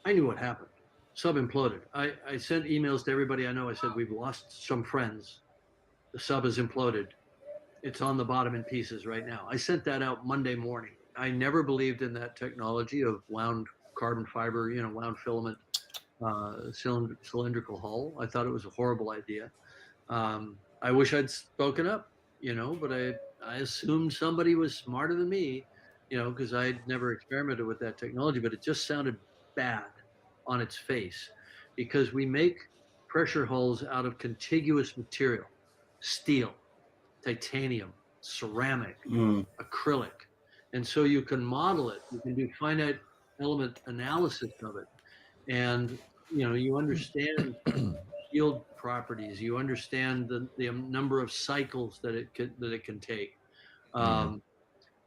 I knew what happened. Sub imploded. I sent emails to everybody I know. I said, we've lost some friends. The sub has imploded. It's on the bottom in pieces right now. I sent that out Monday morning. I never believed in that technology of wound carbon fiber, wound filament, cylindrical hull. I thought it was a horrible idea. I wish I'd spoken up, but I assumed somebody was smarter than me, because I'd never experimented with that technology, but it just sounded bad on its face because we make pressure hulls out of contiguous material, steel, titanium, ceramic, acrylic. And so you can model it, you can do finite element analysis of it. And, you understand yield properties, you understand the number of cycles that it can take.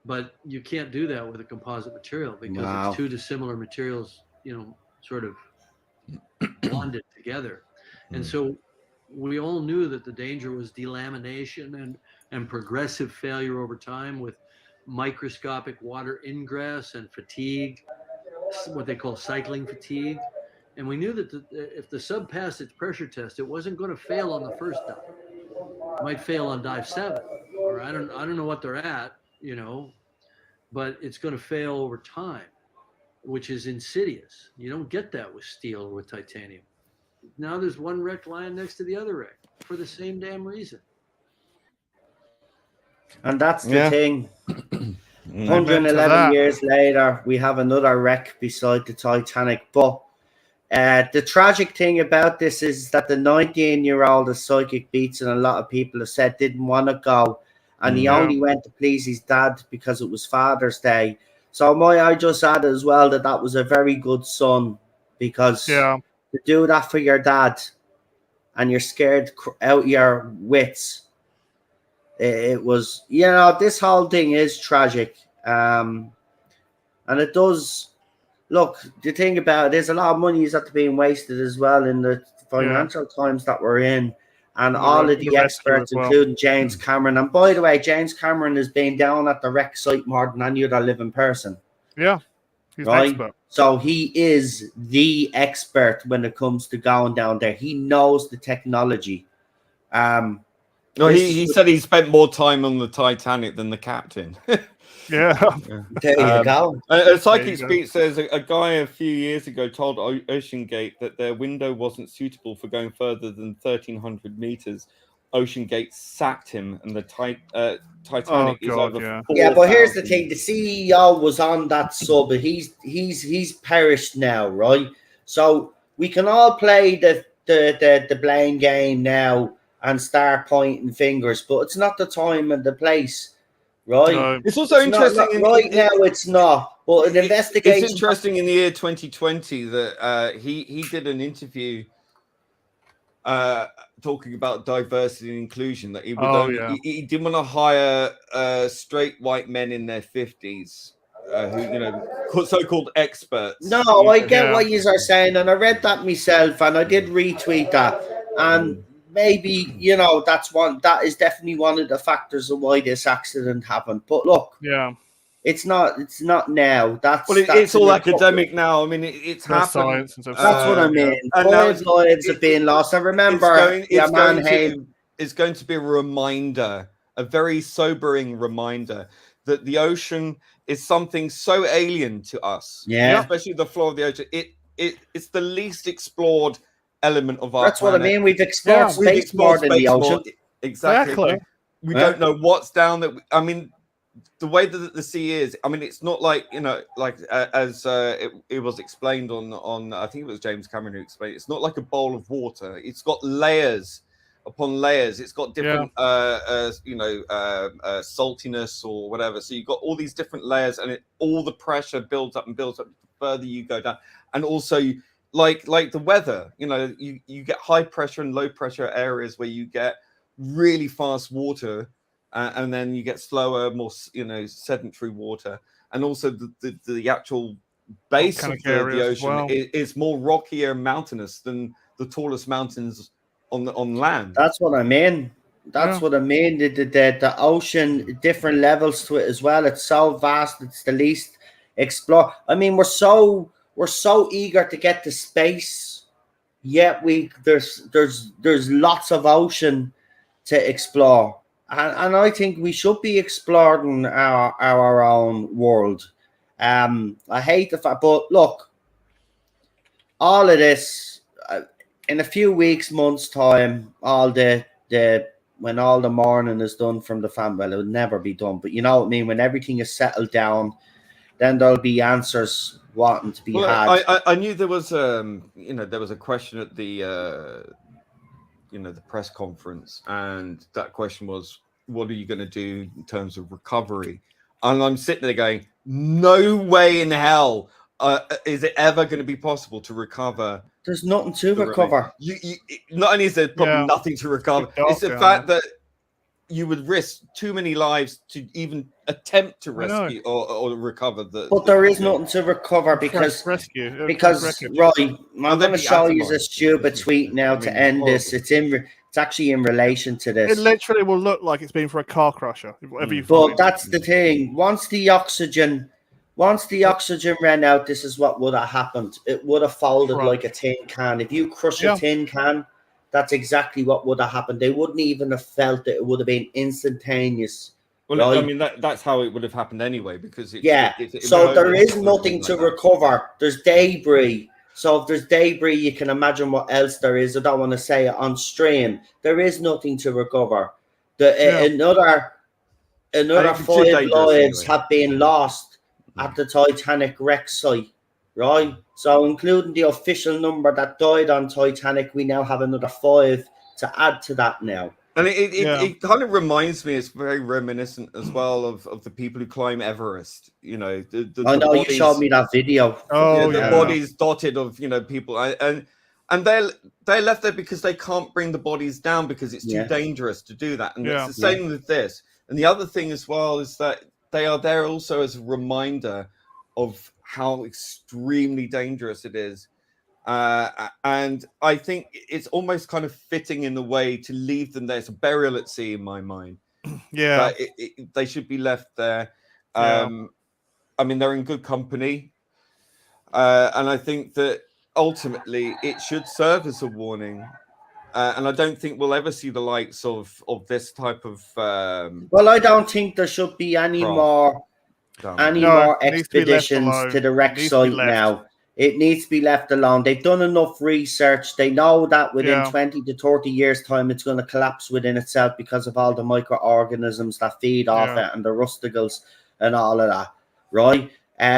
But you can't do that with a composite material because it's two dissimilar materials, sort of bonded together. And so we all knew that the danger was delamination and progressive failure over time with microscopic water ingress and fatigue, what they call cycling fatigue. And we knew that if the sub passed its pressure test, it wasn't going to fail on the first dive. It might fail on dive 7, or I don't know what they're at, but it's going to fail over time, which is insidious. You don't get that with steel or with titanium. Now there's one wreck lying next to the other wreck for the same damn reason. And that's the thing. 111 years later, we have another wreck beside the Titanic. But the tragic thing about this is that the 19-year-old, as Psychic Beats and a lot of people have said, didn't want to go. And he only went to please his dad because it was Father's Day. So I just added as well that was a very good son, because to do that for your dad and you're scared out your wits, it was, this whole thing is tragic. And it does, look, the thing about it is a lot of money is being wasted as well in the financial times that we're in. And all of the experts, including James Cameron. And by the way, James Cameron has been down at the wreck site more than any other living person. Yeah, he's an expert. So he is the expert when it comes to going down there. He knows the technology. No, he said he spent more time on the Titanic than the captain. Yeah. There you go. A Psychic There you go. Speech says a guy a few years ago told OceanGate that their window wasn't suitable for going further than 1,300 meters. OceanGate sacked him, and the Titanic is God, over. yeah. Yeah, but here's the 4,000. thing: the CEO was on that sub, but he's perished now, right? So we can all play the blame game now and start pointing fingers, but it's not the time and the place, right? No. It's also It's interesting. not right now. It's not. But an investigation. It's interesting in the year 2020 that he did an interview talking about diversity and inclusion, that he would he didn't want to hire straight white men in their 50s who so-called experts. No, I get what you are saying, and I read that myself, and I did retweet that, and maybe that is definitely one of the factors of why this accident happened. But look, Yeah. it's not now. It's all academic now. I mean, it's No happened. science and stuff. That's what I mean. And now 5 lives have been lost. I remember it's going to be a reminder, a very sobering reminder, that the ocean is something so alien to us. Yeah. Especially the floor of the ocean. It's the least explored element of our That's planet. what I mean. We've explored space more than the ocean. Exactly. We don't know what's down there. I mean, the way that the sea is, I mean, it's not like, as it was explained on I think it was James Cameron who explained it. It's not like a bowl of water. It's got layers upon layers. It's got different saltiness or whatever. So you've got all these different layers, and all the pressure builds up the further you go down. And also, like the weather, you get high pressure and low pressure areas where you get really fast water, and then you get slower, more sedentary water. And also the actual base of the ocean is more rockier and mountainous than the tallest mountains on land. That's what I mean. What I mean. The ocean, different levels to it as well. It's so vast. It's the least explored. I mean, we're so eager to get to space, yet there's lots of ocean to explore, and I think we should be exploring our own world. I hate the fact, but look, all of this. In a few weeks, months' time, all when all the mourning is done from the family, well, it'll never be done. But you know what I mean. When everything is settled down, then there'll be answers wanting to be had. I knew there was there was a question at the the press conference, and that question was, what are you going to do in terms of recovery? And I'm sitting there going, no way in hell is it ever going to be possible to recover. There's nothing to recover. You not only is there probably nothing to recover, it's the fact that you would risk too many lives to even attempt to rescue or recover But there is nothing to recover because right, I'm going to show you this stupid tweet now to end this. It's actually in relation to this. It literally will look like it's been for a car crusher. But that's the thing. Once the oxygen ran out, this is what would have happened. It would have folded like a tin can. If you crush a tin can, that's exactly what would have happened. They wouldn't even have felt it. It would have been instantaneous. Well, right? I mean, that's how it would have happened anyway, because so there is nothing to recover. There's debris. So if there's debris, you can imagine what else there is. I don't want to say it on stream. There is nothing to recover. Another 5 lives have been lost at the Titanic wreck site, right? So including the official number that died on Titanic, we now have another 5 to add to that now. And it kind of reminds me, it's very reminiscent as well of the people who climb Everest. I know you showed me that video. The bodies dotted of people, and they're left there because they can't bring the bodies down because it's too dangerous to do that. And it's the same with this. And the other thing as well is that they are there also as a reminder of how extremely dangerous it is. And I think it's almost kind of fitting in a way to leave them there. It's a burial at sea in my mind. Yeah. They should be left there. I mean, they're in good company. And I think that ultimately it should serve as a warning and I don't think we'll ever see the likes of this type of. Well, I don't think there should be any Craft. more it needs to be left expeditions alone. to the wreck It needs to be site left. now. It needs to be left alone. They've done enough research. They know that within 20 to 30 years' time, it's going to collapse within itself because of all the microorganisms that feed off it and the rusticles and all of that, right?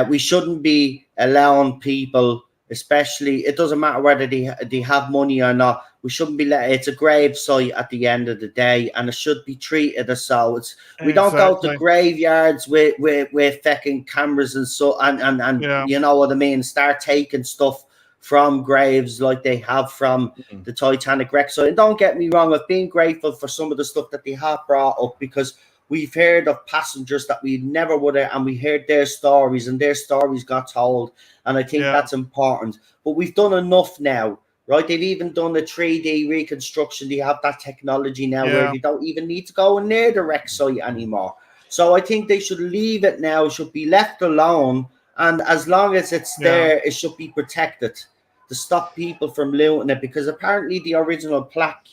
We shouldn't be allowing people, especially, it doesn't matter whether they have money or not. We shouldn't be letting, it's a grave site at the end of the day, and it should be treated as so. We don't go to graveyards with fucking cameras and so and you know what I mean, start taking stuff from graves like they have from the Titanic wreck site. And don't get me wrong, I've been grateful for some of the stuff that they have brought up, because we've heard of passengers that we never would have, and we heard their stories, and their stories got told, and I think that's important. But we've done enough now, right? They've even done a 3D reconstruction. They have that technology now where they don't even need to go near the wreck site anymore. So I think they should leave it now. It should be left alone, and as long as it's there, it should be protected to stop people from looting it, because apparently the original plaque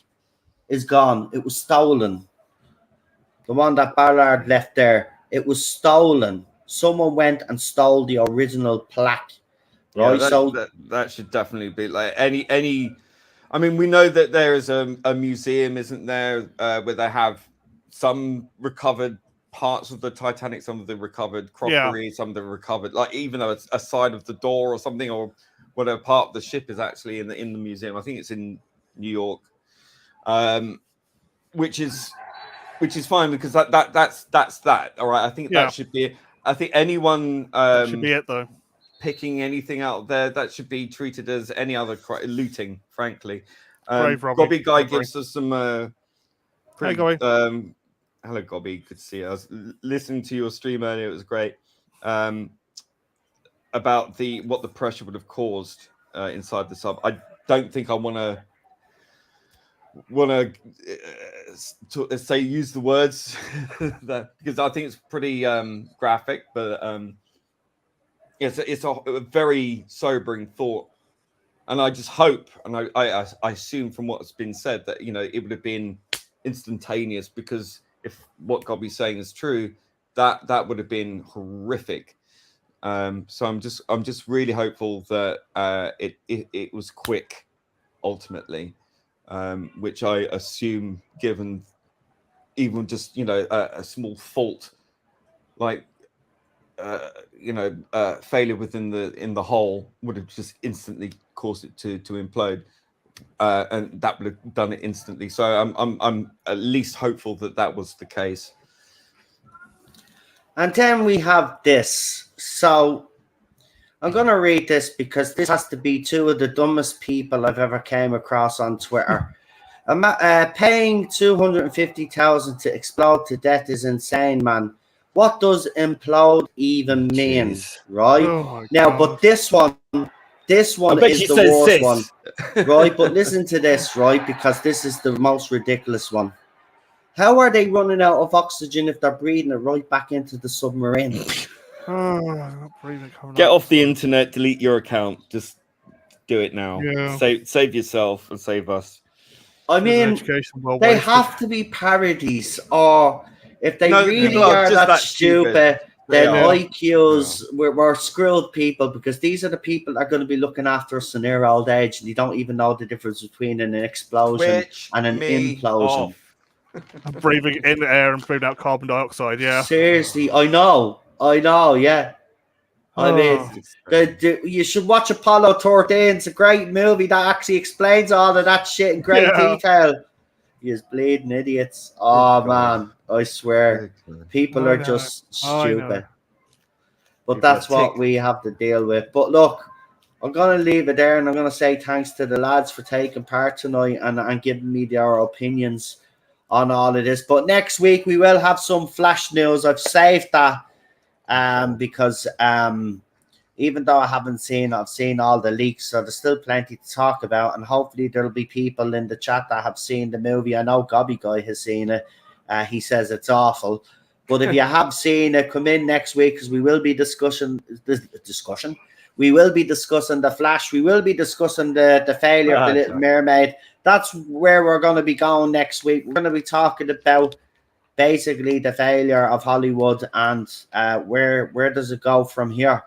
is gone. It was stolen. The one that Ballard left there, it was stolen. Someone went and stole the original plaque. Right, so that should definitely be like any. I mean, we know that there is a museum, isn't there, where they have some recovered parts of the Titanic, some of the recovered crockery, some of the recovered, like even though it's a side of the door or something, or whatever part of the ship is actually in the museum. I think it's in New York, which is fine, because that's that. All right, I think that should be it. I think anyone that should be it though. Picking anything out there, that should be treated as any other looting, frankly. Brave Gobby Guy gives us some Hey, Gobby. Hello, Gobby, good to see you. I was listening to your stream earlier, it was great, about what the pressure would have caused inside the sub. I don't think I want to say use the words that, because I think it's pretty graphic, but it's a very sobering thought, and I just hope, and I assume from what's been said, that it would have been instantaneous, because if what Gobby's saying is true, that would have been horrific. So I'm just really hopeful that it was quick ultimately, which I assume, given even just a small fault, like failure within the hull, would have just instantly caused it to implode, and that would have done it instantly. So I'm at least hopeful that was the case. And then we have this. So I'm going to read this, because this has to be two of the dumbest people I've ever came across on Twitter. Paying $250,000 to explode to death is insane, man. What does implode even mean? Right? Oh now, God. but this one is the worst one. Right? But listen to this, right? Because this is the most ridiculous one. How are they running out of oxygen if they're breathing it right back into the submarine? Get off the internet, delete your account. Just do it now. Yeah. Save yourself and save us. I mean, they have to be parodies, or if they really are that stupid, then IQs, we're screwed, people, because these are the people that are going to be looking after us in their old age, and they don't even know the difference between an explosion and an implosion. I'm breathing in air and breathing out carbon dioxide, Seriously, I know, yeah. I mean, you should watch Apollo 13. It's a great movie that actually explains all of that shit in great detail. You're bleeding idiots. Oh, man, I swear. People are just stupid. But that's what we have to deal with. But look, I'm going to leave it there, and I'm going to say thanks to the lads for taking part tonight and giving me their opinions on all of this. But next week, we will have some flash news. I've saved that. Because even though I haven't seen, I've seen all the leaks, so there's still plenty to talk about, and hopefully there'll be people in the chat that have seen the movie. I know Gobby Guy has seen it. He says it's awful, But if you have seen it, come in next week because we will be We will be discussing the Flash. We will be discussing the failure of the Little Mermaid. That's where we're going to be going next week. We're going to be talking about basically the failure of Hollywood and where does it go from here.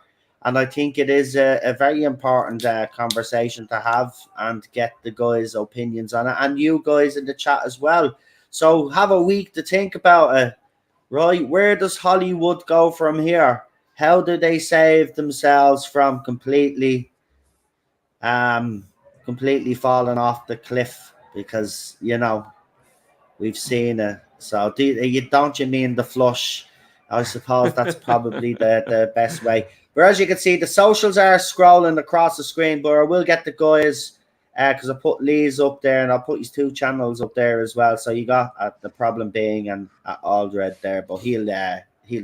And I think it is a very important conversation to have and get the guys' opinions on it, and you guys in the chat as well. So have a week to think about it. Right, where does Hollywood go from here? How do they save themselves from completely falling off the cliff? Because, you know, we've seen it. So don't you mean the flush? I suppose that's probably the best way. But as you can see, the socials are scrolling across the screen, but I will get the guys because I put Lee's up there and I'll put his 2 channels up there as well. So you got the Problembeing and Aldred there, but he'll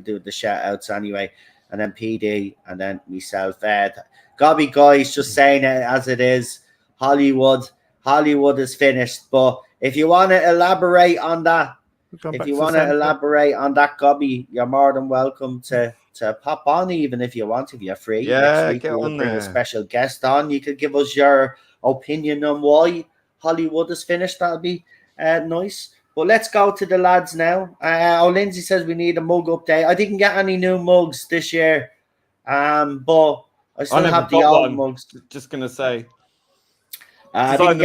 do the shout outs anyway. And then PD and then myself. Gobby guys, just saying it as it is. Hollywood is finished. But if you want to elaborate on that, Gobby, you're more than welcome to pop on, even if you want, if you're free. Yeah, next week get we'll on bring there. a special guest on. You could give us your opinion on why Hollywood is finished. That'll be nice. But let's go to the lads now. Lindsay says we need a mug update. I didn't get any new mugs this year, but I still have the old mugs. Just gonna say, I didn't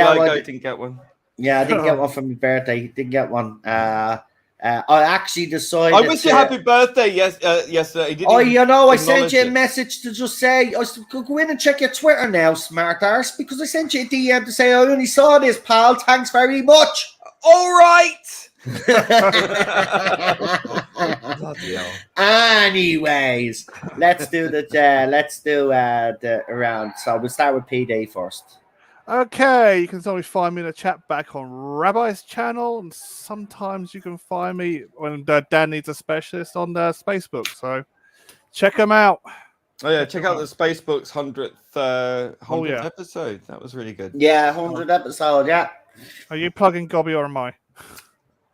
get one. Yeah, I didn't get one for my birthday. Didn't get one. I actually decided. I wish you happy birthday. Yesterday. I sent you a message to just say, go in and check your Twitter now, smart arse, because I sent you a DM to say I only saw this, pal. Thanks very much. All right. Anyways, let's do the round. So we'll start with PD first. Okay, you can always find me in a chat back on Rabbi's channel, and sometimes you can find me when Dan needs a specialist on Facebook. So check them out. Oh yeah, check out the Spacebook's 100th episode. That was really good. Yeah, 100th episode. Yeah. Are you plugging Gobby or am I?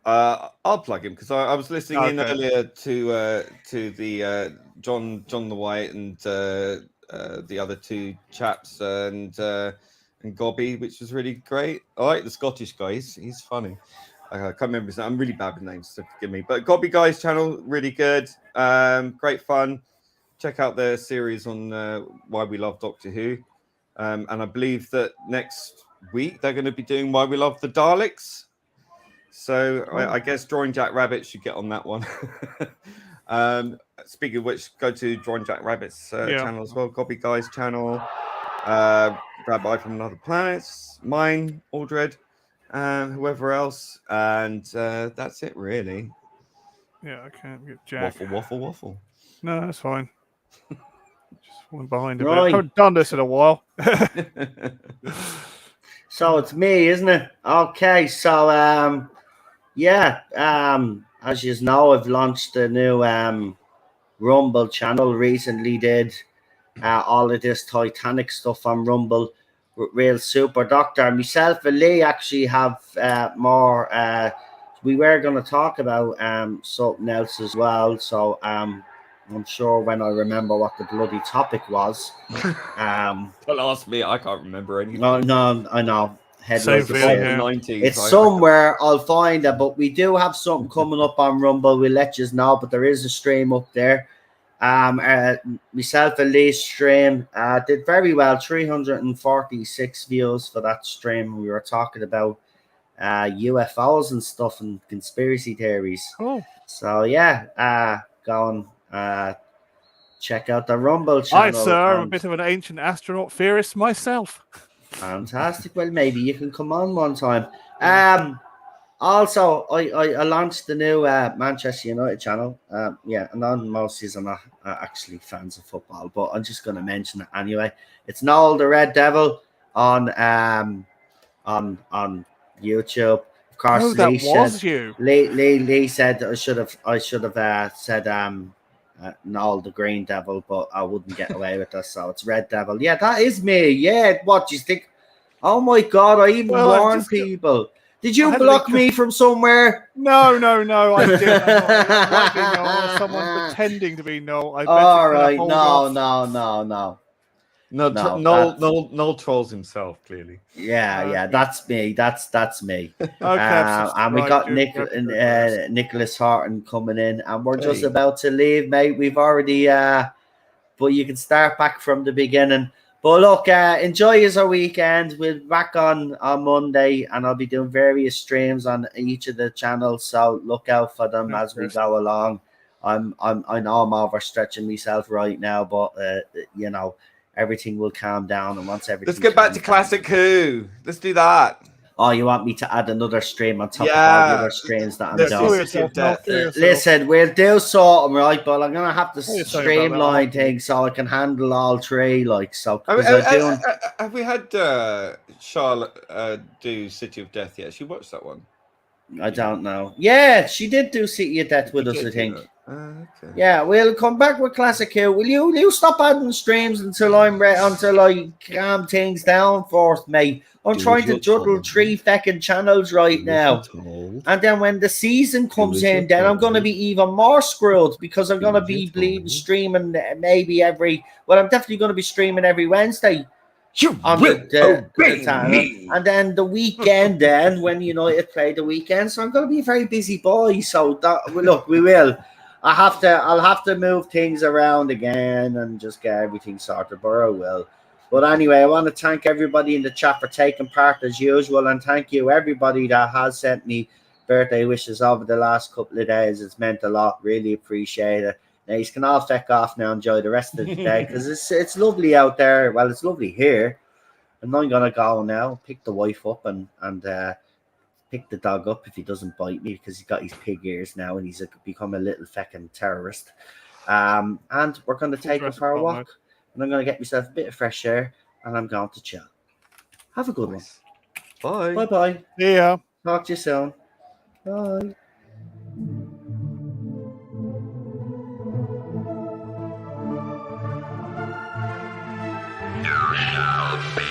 I'll plug him because I was listening in earlier to the John the White and the other 2 chaps and Gobby, which was really great. I like the Scottish guy. He's funny. I can't remember his name. I'm really bad with names, so forgive me. But Gobby Guy's channel, really good. Great fun. Check out their series on Why We Love Doctor Who. And I believe that next week they're going to be doing Why We Love the Daleks. So I guess Drawing Jack Rabbit should get on that one. Speaking of which, go to Drawing Jack Rabbit's channel as well. Gobby Guy's channel. Rabbi from Another Planet, mine, Aldred, whoever else, and that's it really. Yeah, I can't get Jack. Waffle. No, that's fine. Just went behind a Right. bit. I haven't done this in a while. So it's me, isn't it? Okay, so as you know, I've launched a new Rumble channel. Recently did all of this Titanic stuff on Rumble with Real Super Doctor. Myself and Lee actually have more. We were going to talk about something else as well. So I'm sure when I remember what the bloody topic was. Don't ask me. I can't remember anything. No, I know. Same thing, yeah. 90s. It's somewhere. I'll find it. But we do have something coming up on Rumble. We'll let you know. But there is a stream up there. Myself and Lee's stream did very well. 346 views for that stream. We were talking about UFOs and stuff and conspiracy theories. Oh. So go and check out the Rumble channel. Hi, sir. I'm a bit of an ancient astronaut theorist myself. Fantastic. Well, maybe you can come on one time. Also, I launched the new Manchester United channel. And on most of you are not actually fans of football, but I'm just going to mention it anyway. It's Noel the Red Devil on YouTube. Of course, Lee said I should have said Noel the Green Devil, but I wouldn't get away with that. So it's Red Devil. Yeah, that is me. Yeah, what do you think? Oh my God! I even warned people. Did you I had a block link- me from somewhere? No, I didn't. It might be Noel or someone pretending to be Noel. I bet All it's gonna right, hold no, off. no. No, No, Noel trolls himself clearly. Yeah, Okay. that's me. That's me. Okay, I've And we subscribed got you. Nicholas Horton coming in, and we're just Hey. about to leave, mate. We've already, but you can start back from the beginning. But look, enjoy your weekend. We'll be back on Monday, and I'll be doing various streams on each of the channels. So look out for them as we go along. I know I'm overstretching myself right now, but you know, everything will calm down, and once everything. Let's get back to calms Classic down, Who. Let's do that. Oh, you want me to add another stream on top of all the Yeah. other streams that I'm Let's Kill do doing? City of yourself, Noel. Death. Kill yourself. Listen, we'll do something, right? But I'm gonna have to What are you saying about that? streamline things so I can handle all three, like so. I mean, Because I do. have we had Charlotte do City of Death yet? She watched that one. I don't know. Yeah, she did do City of Death with She us, did I do think. that. Okay. Yeah, we'll come back with Classic Hill. Will you stop adding streams until until I calm things down first, mate? I'm trying to juggle 3 fucking channels right now. And then when the season comes in, then I'm going to be even more screwed because I'm going to be bleeding streaming maybe I'm definitely going to be streaming every Wednesday. You On will obey time. me. And then the weekend, then when United play the weekend, so I'm going to be a very busy boy. So look, we will. I'll have to move things around again and just get everything sorted, but I will. But anyway, I want to thank everybody in the chat for taking part as usual, and thank you everybody that has sent me birthday wishes over the last couple of days. It's meant a lot. Really appreciate it. Now you can all feck off now, enjoy the rest of the day because it's lovely out there. Well, it's lovely here. And I'm gonna go now, pick the wife up and pick the dog up if he doesn't bite me because he's got his pig ears now and he's become a little fucking terrorist. And we're gonna take him for a walk. And I'm gonna get myself a bit of fresh air and I'm going to chill. Have a good one. Bye. Bye bye. Yeah. Talk to you soon. Bye. You shall be